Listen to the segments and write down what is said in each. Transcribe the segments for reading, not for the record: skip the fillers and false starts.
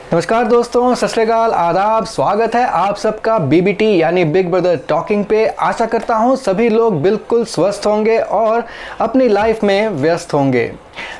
नमस्कार दोस्तों, सत श्री अकाल, आदाब। स्वागत है आप सबका बीबीटी यानी बिग ब्रदर टॉकिंग पे। आशा करता हूँ सभी लोग बिल्कुल स्वस्थ होंगे और अपनी लाइफ में व्यस्त होंगे।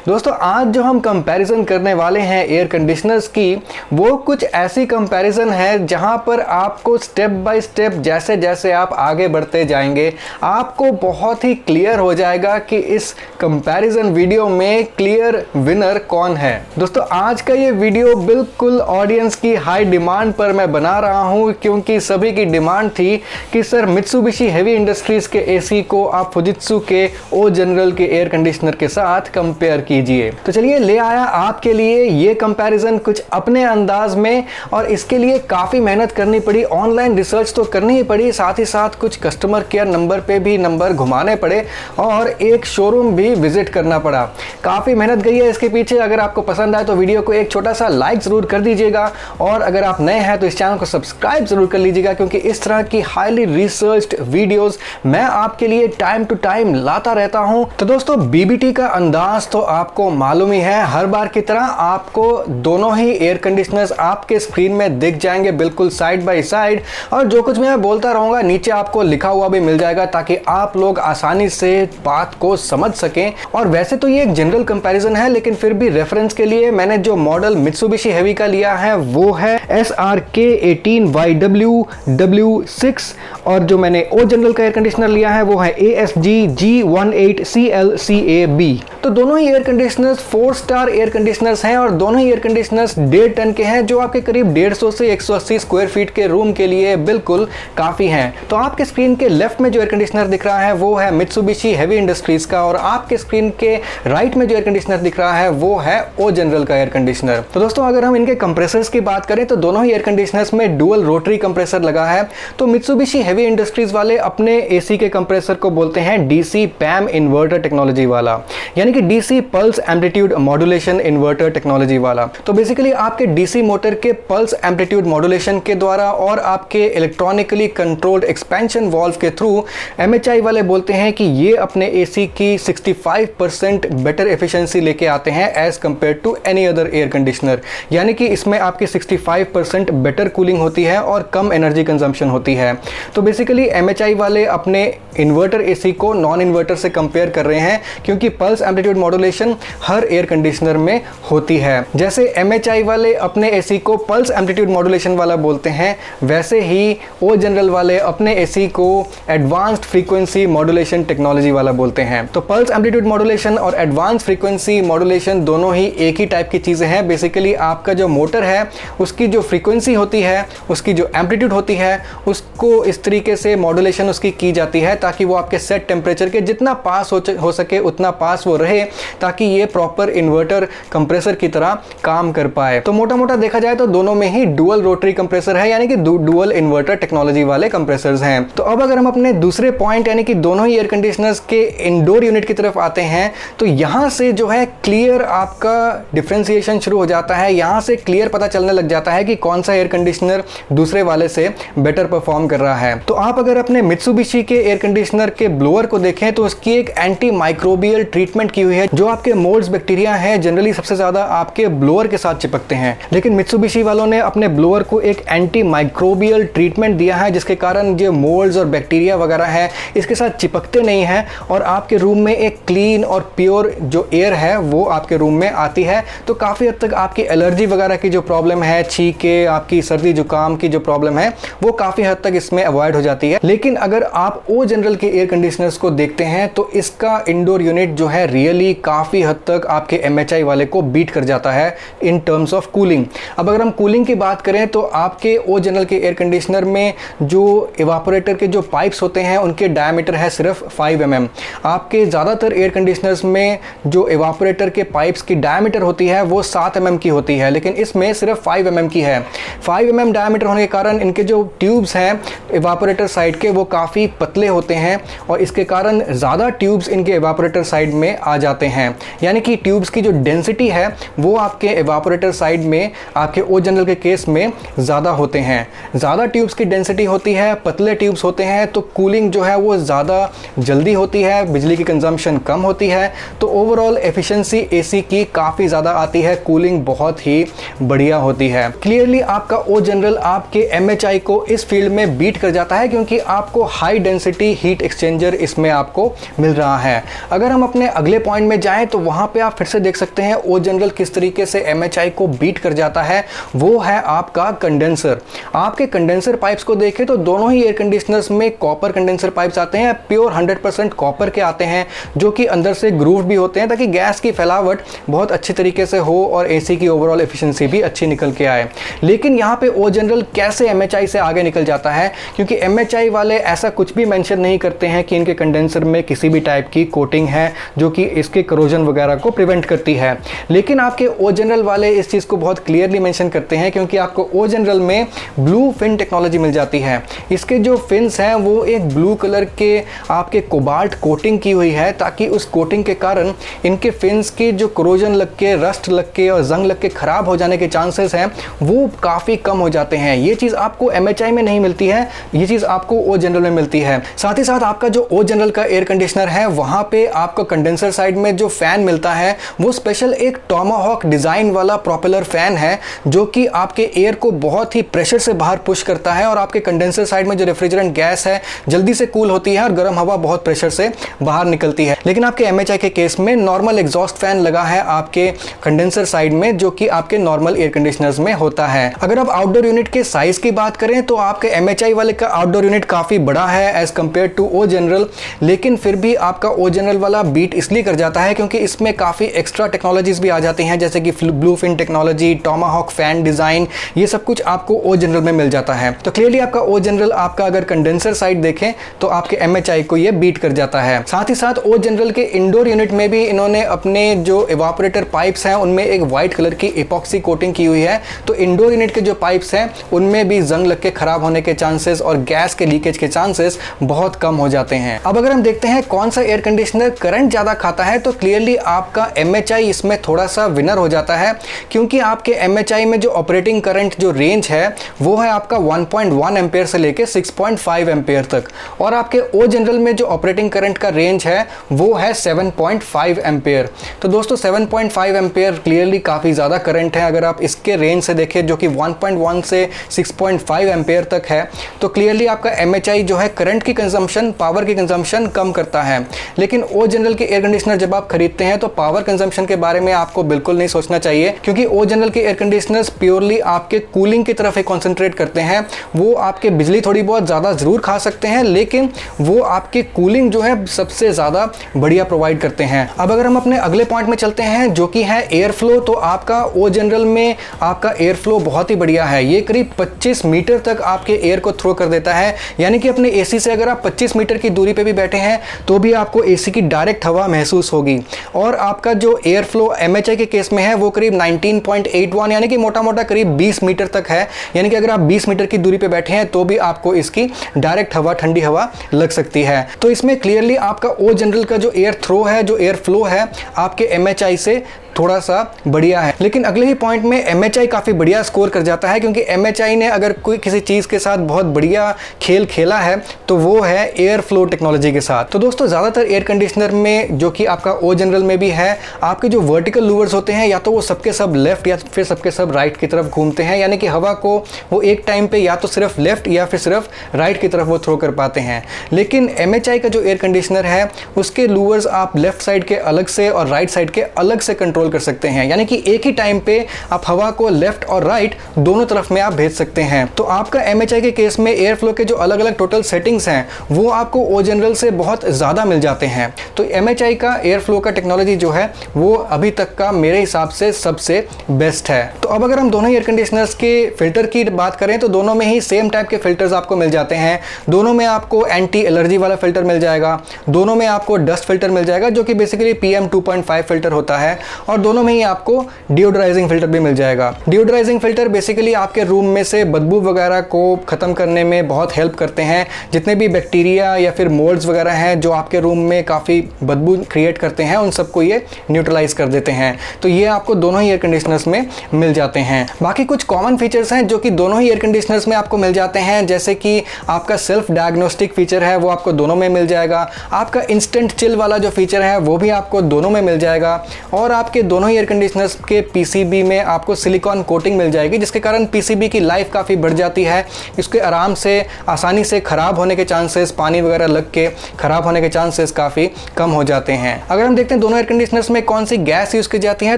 दोस्तों, आज जो हम कंपैरिजन करने वाले हैं एयर कंडीशनर्स की, वो कुछ ऐसी कंपैरिजन है जहां पर आपको स्टेप बाय स्टेप जैसे जैसे आप आगे बढ़ते जाएंगे आपको बहुत ही क्लियर हो जाएगा कि इस कंपैरिजन वीडियो में क्लियर विनर कौन है। दोस्तों, आज का ये वीडियो बिल्कुल ऑडियंस की हाई डिमांड पर मैं बना रहा हूं, क्योंकि सभी की डिमांड थी कि सर मित्सुबिशी हेवी इंडस्ट्रीज के एसी को आप फुजित्सु के ओ जनरल के एयर कंडीशनर के साथ कंपेयर कीजिए। तो चलिए ले आया आपके लिए ये कंपैरिजन कुछ अपने अंदाज में, और इसके लिए काफी मेहनत करनी पड़ी। ऑनलाइन रिसर्च तो करनी ही पड़ी, साथ ही साथ कुछ कस्टमर केयर नंबर पे भी नंबर घुमाने पड़े और एक शोरूम भी विजिट करना पड़ा। काफी मेहनत गई है इसके पीछे। अगर आपको पसंद आए तो वीडियो को एक छोटा सा लाइक जरूर कर दीजिएगा, और अगर आप नए हैं तो इस चैनल को सब्सक्राइब जरूर कर लीजिएगा, क्योंकि इस तरह की हाईली रिसर्च्ड वीडियोस मैं आपके लिए टाइम टू टाइम लाता रहता हूं। तो दोस्तों, बीबीटी का अंदाज तो आपको मालूम ही है। हर बार की तरह आपको दोनों ही एयर कंडीशनर्स आपके स्क्रीन में दिख जाएंगे बिल्कुल साइड बाय साइड, और जो कुछ मैं बोलता रहूंगा नीचे आपको लिखा हुआ भी मिल जाएगा, ताकि आप लोग आसानी से बात को समझ सकें। और वैसे तो ये एक जनरल कंपैरिजन है, लेकिन फिर भी रेफरेंस के लिए मैंने जो मॉडल मित्सुबिशी हेवी का लिया है वो है SRK18YWW6, और जो मैंने ओ जनरल का एयर कंडीशनर लिया है वो है ASG G18CLCAB। तो दोनों ही air conditioners 4 star air conditioners हैं, और दोनों ही एयर कंडीशनर्स 1.5 टन के हैं, जो आपके करीब 150 से 180 स्क्वायर फीट के रूम के लिए बिल्कुल काफी हैं। तो आपके स्क्रीन के लेफ्ट में जो एयर कंडीशनर दिख रहा है वो है मित्सुबिशी हेवी इंडस्ट्रीज का, और आपके स्क्रीन के राइट में जो एयर कंडीशनर दिख रहा है वो है ओ जनरल का एयर कंडीशनर। तो दोस्तों, अगर हम इनके कंप्रेसर्स की बात करें तो दोनों ही एयर कंडीशनर्स में डुअल रोटरी कंप्रेसर लगा है। तो मित्सुबिशी हेवी इंडस्ट्रीज वाले अपने एसी के कंप्रेसर को बोलते हैं डीसी पैम इन्वर्टर टेक्नोलॉजी वाला, यानी कि DC pulse amplitude modulation inverter technology वाला। तो बेसिकली आपके डीसी मोटर के पल्स एम्पलीट्यूड मॉड्यूलेशन के द्वारा और आपके इलेक्ट्रॉनिकली कंट्रोल्ड एक्सपेंशन वाल्व के थ्रू एमएचआई वाले बोलते हैं कि ये अपने एसी की 65% बेटर एफिशिएंसी लेके आते हैं as compare to any other air conditioner, यानी कि इसमें आपकी 65% बेटर कूलिंग होती है और कम एनर्जी कंजम्पशन होती है। तो बेसिकली एमएचआई वाले अपने इन्वर्टर एसी को नॉन इन्वर्टर से कंपेयर कर रहे हैं, क्योंकि पल्स एम्पलीट्यूड मॉड्यूलेशन हर एयर कंडीशनर में होती है। जैसे एमएचआई वाले अपने एसी को पल्स एम्पलीट्यूड मॉड्यूलेशन वाला बोलते हैं, वैसे ही ओ जनरल वाले अपने एसी को एडवांस्ड फ्रीक्वेंसी मॉड्यूलेशन टेक्नोलॉजी वाला बोलते हैं। तो पल्स एम्पलीट्यूड मॉड्यूलेशन और एडवांस्ड फ्रीक्वेंसी मॉड्यूलेशन दोनों ही एक ही टाइप की चीजें हैं। बेसिकली आपका जो मोटर है उसकी जो फ्रीक्वेंसी होती है, उसकी जो एम्पलीट्यूड होती है, उसको इस तरीके से मॉड्यूलेशन उसकी की जाती है ताकि वो आपके सेट टेम्परेचर के जितना पास हो सके उतना पास वो रहे, ताकि ये प्रॉपर इन्वर्टर कंप्रेसर की तरह काम कर पाए। तो मोटा मोटा देखा जाए तो दोनों में ही डुअल रोटरी कंप्रेसर है, यानी कि डुअल इन्वर्टर टेक्नोलॉजी वाले कंप्रेसर्स हैं। तो अब अगर हम अपने दूसरे पॉइंट यानी कि दोनों ही एयर कंडीशनर्स के इंडोर यूनिट की तरफ आते हैं, तो यहां से जो है क्लियर आपका डिफरेंशिएशन शुरू हो जाता है। यहां से क्लियर पता चलने लग जाता है कि कौन सा एयर कंडीशनर दूसरे वाले से बेटर परफॉर्म कर रहा है। तो आप अगर अपने मित्सुबिशी के एयर कंडीशनर के ब्लोअर को देखें तो उसकी एक एंटी माइक्रोबियल ट्रीटमेंट की हुई है। जो आपके मोल्ड्स बैक्टीरिया हैं जनरली सबसे ज्यादा आपके ब्लोअर के साथ चिपकते हैं, लेकिन मित्सुबिशी वालों ने अपने ब्लोअर को एक एंटी माइक्रोबियल ट्रीटमेंट दिया है, जिसके कारण जो मोल्ड्स और बैक्टीरिया वगैरह है इसके साथ चिपकते नहीं हैं, और आपके रूम में एक क्लीन और प्योर जो एयर है वो आपके रूम में आती है। तो काफी हद तक आपकी एलर्जी वगैरह की जो प्रॉब्लम है, छींके, आपकी सर्दी जुकाम की जो प्रॉब्लम है, वो काफी हद तक इसमें अवॉइड हो जाती है। लेकिन अगर आप ओ जनरल के एयर कंडीशनर्स को देखते हैं तो इसका इंडोर यूनिट जो है रियली काफी हद तक आपके एमएचआई वाले को बीट कर जाता है इन टर्म्स ऑफ कूलिंग। अब अगर हम कूलिंग की बात करें तो आपके ओ जनरल के एयर कंडीशनर में जो इवापोरेटर के जो पाइप्स होते हैं उनके डायमीटर है सिर्फ 5 mm। आपके ज़्यादातर एयर कंडीशनर्स में जो इवापोरेटर के पाइप्स की डायमीटर होती है वो 7 mm की होती है, लेकिन इसमें सिर्फ 5 mm की है। 5 mm डायमीटर होने के कारण इनके जो ट्यूब्स हैं इवापोरेटर साइड के वो काफ़ी पतले होते हैं, और इसके कारण ज़्यादा ट्यूब्स इनके इवापोरेटर साइड में आ जाते हैं, यानी कि ट्यूब्स की जो डेंसिटी है वो आपके एवापोरेटर साइड में आपके ओ जनरल के केस में ज़्यादा होते हैं। ज़्यादा ट्यूब्स की डेंसिटी होती है, पतले ट्यूब्स होते हैं, तो कूलिंग जो है वो ज़्यादा जल्दी होती है, बिजली की कंजम्पशन कम होती है, तो ओवरऑल एफिशिएंसी एसी की काफ़ी ज़्यादा आती है, कूलिंग बहुत ही बढ़िया होती है। क्लियरली आपका ओ जनरल आपके MHI को इस फील्ड में बीट कर जाता है, क्योंकि आपको हाई डेंसिटी हीट एक्सचेंजर इसमें आपको मिल रहा है। अगर हम अपने अगले पॉइंट में जाएं तो वहां पे आप फिर से देख सकते हैं ओ जनरल किस तरीके से MHI को बीट कर जाता है, वो है आपका कंडेंसर। आपके कंडेंसर पाइप्स को देखें तो दोनों ही एयर कंडीशनर्स में कॉपर कंडेंसर पाइप्स आते हैं, प्योर 100% कॉपर के आते हैं, जो कि अंदर से ग्रूव भी होते हैं ताकि गैस की फैलावट बहुत अच्छी तरीके से हो और एसी की ओवरऑल एफिशिएंसी भी अच्छी निकल के आए। लेकिन यहाँ पे ओ जनरल कैसे MHI से आगे निकल जाता है, क्योंकि MHI वाले ऐसा कुछ भी मेंशन नहीं करते हैं कि इनके कंडेंसर में किसी भी टाइप की कोटिंग है जो कि इसके करोजन वगैरह को प्रिवेंट करती है। लेकिन आपके ओ जनरल वाले इस चीज़ को बहुत क्लियरली मेंशन करते हैं, क्योंकि आपको ओ जनरल में ब्लू फिन टेक्नोलॉजी मिल जाती है। इसके जो फिन्स हैं वो एक ब्लू कलर के आपके कोबाल्ट कोटिंग की हुई है, ताकि उस कोटिंग के कारण इनके फिन्स के जो करोजन लग के, रस्ट लग के और जंग लग के ख़राब हो जाने के चांसेस हैं वो काफ़ी कम हो जाते हैं। ये चीज़ आपको MHI में नहीं मिलती है, ये चीज़ आपको ओ जनरल में मिलती है। साथ ही साथ आपका जो ओ जनरल का एयर कंडीशनर है वहाँ पे आपको कंडेंसर साइड में जो फ़ैन मिलता है वो स्पेशल एक टोमाहॉक डिज़ाइन वाला प्रोपेलर फ़ैन है, जो कि आपके एयर को बहुत ही प्रेशर से बाहर पुश करता है और आपके कंडेंसर साइड में जो रेफ्रिजरेंट गैस है जल्दी से कूल होती है और गर्म हवा बहुत प्रेशर से बाहर निकलती है। लेकिन आपके MHI के केस में नॉर्मल एग्जॉस्ट फैन लगा है आपके कंडेंसर साइड में, जो कि आपके नॉर्मल एयर कंडीशनर्स में होता है। अगर आप आउटडोर यूनिट के साइज की बात करें तो आपके MHI वाले का आउटडोर यूनिट काफ़ी बड़ा है as compare to O General, लेकिन फिर भी आपका ओ जनरल वाला बीट इसलिए कर जाता है क्योंकि इसमें काफ़ी एक्स्ट्रा टेक्नोलॉजीज भी आ जाती हैं, जैसे कि blue fin technology, tomahawk fan design, ये सब कुछ आपको ओ जनरल में मिल जाता है। तो क्लियरली आपका ओ जनरल आपका अगर कंडेंसर साइड देखें तो आपके MHI को ये बीट कर जाता है। साथ ही साथ ओ जनरल के इंडोर यूनिट में भी इन्होंने अपने जो इवापोरेटर पाइप्स हैं उनमें एक वाइट कलर की इपॉक्सी कोटिंग की हुई है, तो इंडोर यूनिट के जो पाइप्स हैं उनमें भी जंग लग के खराब होने के चांसेस और गैस के लीकेज के चांसेस बहुत कम हो जाते हैं। अब अगर हम देखते हैं कौन सा एयर कंडीशनर करंट ज़्यादा खाता है, तो क्लियरली आपका MHI इसमें थोड़ा सा विनर हो जाता है, क्योंकि आपके MHI में जो ऑपरेटिंग करंट जो रेंज है वो है आपका 1.1 एम्पेयर से लेके 6.5 एम्पेयर तक, और आपके ओ जनरल में जो ऑपरेटिंग करंट का रेंज है वो है 7.5 एम्पेयर। तो दोस्तों 7.5 एम्पेयर क्लियरली काफ़ी ज़्यादा करंट है। अगर आप इसके रेंज से देखें जो कि 1.1 से 6.5 एम्पेयर तक है, तो क्लियरली आपका MHI जो है करंट की कंजम्पशन, पावर की कंजम्पशन कम करता है। लेकिन ओ जनरल के एयर कंडीशनर जब आप खरीदते हैं तो पावर कंजम्पशन के बारे में आपको बिल्कुल नहीं सोचना चाहिए, क्योंकि ओ जनरल के एयर कंडीशनर्स प्योरली आपके कूलिंग की तरफ ही कॉन्सेंट्रेट करते हैं। वो आपके बिजली थोड़ी बहुत ज़्यादा ज़रूर खा सकते हैं, लेकिन वो आपके कूलिंग जो है सबसे ज़्यादा बढ़िया प्रोवाइड करते हैं। अब अगर हम अपने अगले पॉइंट में चलते हैं जो कि है एयर फ्लो, तो आपका ओ जनरल में आपका एयर फ्लो बहुत ही बढ़िया है। ये करीब 25 मीटर तक आपके एयर को थ्रो कर देता है, यानी कि अपने एसी से अगर आप 25 मीटर की दूरी पे भी बैठे हैं तो भी आपको एसी की डायरेक्ट हवा महसूस होगी। और आपका जो एयर फ्लो MHI के केस में है वो करीब 19.81 यानी कि मोटा मोटा करीब 20 मीटर तक है, यानी कि अगर आप 20 मीटर की दूरी पे बैठे हैं तो भी आपको इसकी डायरेक्ट हवा, ठंडी हवा लग सकती है। तो इसमें क्लियरली आपका ओ जनरल का जो एयर थ्रो है, जो एयर फ्लो है, आपके MHI से थोड़ा सा बढ़िया है। लेकिन अगले ही पॉइंट में MHI काफ़ी बढ़िया स्कोर कर जाता है, क्योंकि MHI ने अगर कोई किसी चीज़ के साथ बहुत बढ़िया खेल खेला है तो वो है एयर फ्लो टेक्नोलॉजी के साथ। तो दोस्तों ज़्यादातर एयर कंडीशनर में जो कि आपका ओ जनरल में भी है, आपके जो वर्टिकल लूवर्स होते हैं या तो वो सबके सब लेफ्ट या फिर सबके सब राइट की तरफ घूमते हैं, यानी कि हवा को वो एक टाइम पे या तो सिर्फ लेफ्ट या फिर सिर्फ राइट की तरफ वो थ्रो कर पाते हैं। लेकिन MHI का जो एयर कंडीशनर है उसके लूवर्स आप लेफ्ट साइड के अलग से और राइट साइड के अलग से कंट्रोल कर सकते हैं, यानी कि एक ही टाइम पे आप हवा को लेफ्ट और राइट दोनों तरफ में आप भेज सकते हैं। तो आपका MHI के केस में एयर फ्लो के जो अलग अलग टोटल सेटिंग्स हैं वो आपको ओ जनरल से बहुत ज़्यादा मिल जाते हैं। तो MHI का एयर फ्लो का टेक्नोलॉजी जो है वो अभी तक का मेरे हिसाब से सबसे बेस्ट है। तो अब अगर हम दोनों एयर कंडीशनर्स के फिल्टर की बात करें तो दोनों में ही सेम टाइप के फिल्टर्स आपको मिल जाते हैं। दोनों में आपको एंटी एलर्जी वाला फिल्टर मिल जाएगा, दोनों में आपको डस्ट फिल्टर मिल जाएगा जो कि बेसिकली PM 2.5 फिल्टर होता है, और और दोनों में ही आपको डिओडराइजिंग फिल्टर भी मिल जाएगा। डिओडराइजिंग फिल्टर बेसिकली आपके रूम में से बदबू वगैरह को ख़त्म करने में बहुत हेल्प करते हैं। जितने भी बैक्टीरिया या फिर मोल्ड्स वगैरह हैं जो आपके रूम में काफ़ी बदबू क्रिएट करते हैं, उन सबको ये न्यूट्रलाइज कर देते हैं। तो ये आपको दोनों ही एयर कंडीशनर्स में मिल जाते हैं। बाकी कुछ कॉमन फीचर्स हैं जो कि दोनों ही एयर कंडीशनर्स में आपको मिल जाते हैं, जैसे कि आपका सेल्फ डायग्नोस्टिक फीचर है वो आपको दोनों में मिल जाएगा। आपका इंस्टेंट चिल वाला जो फीचर है वो भी आपको दोनों में मिल जाएगा। और आपके दोनों ही एयर कंडीशनर्स के पीसीबी में आपको सिलिकॉन कोटिंग मिल जाएगी, जिसके कारण पीसीबी की लाइफ काफ़ी बढ़ जाती है। इसके आराम से आसानी से ख़राब होने के चांसेस, पानी वगैरह लग के ख़राब होने के चांसेस काफ़ी कम हो जाते हैं। अगर हम देखते हैं दोनों एयर कंडीशनर्स में कौन सी गैस यूज़ की जाती है,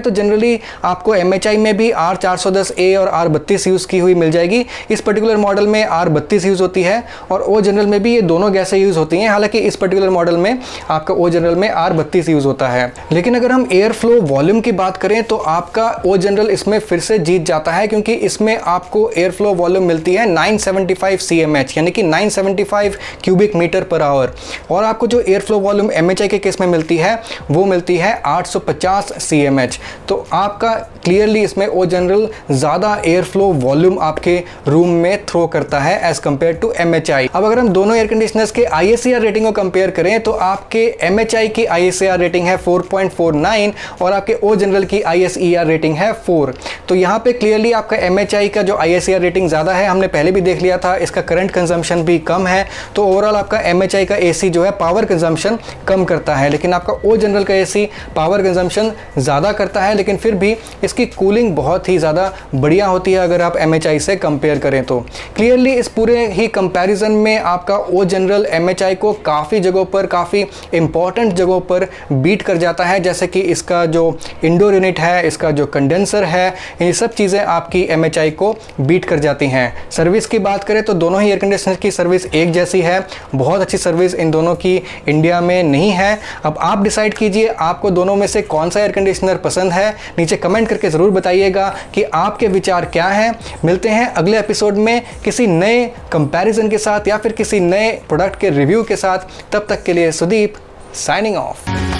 तो जनरली आपको MHI में भी R410A और R32 यूज़ की हुई मिल जाएगी। इस पर्टिकुलर मॉडल में R32 यूज़ होती है और O जनरल में भी ये दोनों गैसें यूज़ होती हैं। हालांकि इस पर्टिकुलर मॉडल में आपका O जनरल में R32 यूज़ होता है। लेकिन अगर हम एयर फ्लो वॉल्यूम की बात करें तो आपका O जनरल इसमें फिर से जीत जाता है, क्योंकि इसमें आपको एयर फ्लो वॉल्यूम मिलती है 975 CMH, यानी कि 975 क्यूबिक मीटर पर आवर। और आपको जो एयर फ्लो वॉल्यूम MHI के केस में मिलती है वो मिलती है 850 CMH। तो आपका क्लियरली इसमें O जनरल ज़्यादा एयर फ्लो वॉल्यूम आपके रूम में थ्रो करता है एज कंपेयर टू MHI। अब अगर हम दोनों एयर कंडीशनर्स के ISCR रेटिंग को कंपेयर करें तो आपके MHI की ISCR रेटिंग है 4.49 और आपके O जनरल की ISER रेटिंग है 4। तो यहाँ पे क्लियरली आपका MHI का जो ISCR रेटिंग ज़्यादा है, हमने पहले भी देख लिया था, इसका करंट कंजम्पशन भी कम है। तो ओवरऑल आपका MHI का AC जो है पावर कंजम्पशन कम करता है, लेकिन आपका O जनरल का AC पावर कंजम्पशन ज़्यादा करता है, लेकिन फिर भी इसकी कूलिंग बहुत ही ज़्यादा बढ़िया होती है अगर आप MHI से कंपेयर करें तो। क्लियरली इस पूरे ही कंपैरिजन में आपका O जनरल MHI को काफ़ी जगहों पर, काफ़ी इंपॉर्टेंट जगहों पर बीट कर जाता है, जैसे कि इसका जो इंडोर यूनिट है, इसका जो कंडेंसर है, ये सब चीज़ें आपकी MHI को बीट कर जाती हैं। सर्विस की बात करें तो दोनों ही एयर कंडीशनर की सर्विस एक जैसी है, बहुत अच्छी सर्विस इन दोनों की इंडिया में नहीं है। अब आप डिसाइड कीजिए आपको दोनों में से कौन सा एयर कंडीशनर पसंद है। नीचे कमेंट करके ज़रूर बताइएगा कि आपके विचार क्या हैं। मिलते हैं अगले एपिसोड में किसी नए कंपैरिजन के साथ या फिर किसी नए प्रोडक्ट के रिव्यू के साथ। तब तक के लिए सुदीप साइनिंग ऑफ।